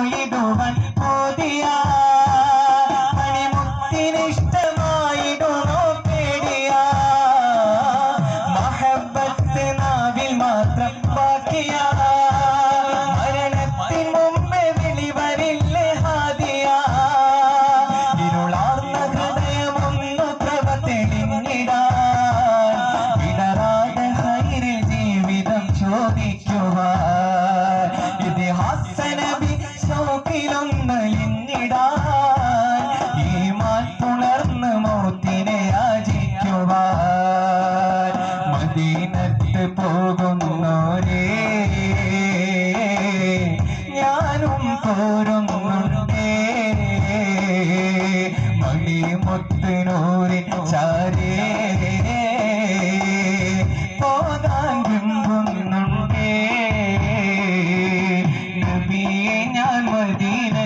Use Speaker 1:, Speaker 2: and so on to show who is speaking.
Speaker 1: പോയിടുവൻ പോതിയ മണിമുത്തിനിഷ്ടമായിടുന്നു പേടിയ മഹബത്ത് നാവിൽ മാത്രം ബാക്കിയ മരണത്തിൻ മുമ്പേ വിളിവരില്ലേ ഹാദിയ ഇരുളാർന്ന ഹൃദയമൊന്നു പ്രഭ തെളിഞ്ഞിടാൻ ഇടറാതെ ഹൈറിൽ ജീവിതം ചോദിക്കുവാൻ ഇതിഹാസ നബി ഷൗക്കിലൊന്നലിഞ്ഞിടാൻ ഈമാൻ പുണർന്ന് മൗത്തിനെ യാചിക്കുവാൻ മദീനത്ത് പോകുന്നോരേ ഞാനും പോരുന്നുണ്ടേ മണിമുത്തിനൂരിൻ ചാരേ പോകാൻ വിമ്പുന്നുണ്ടേ നബിയെ ഞാൻ മതി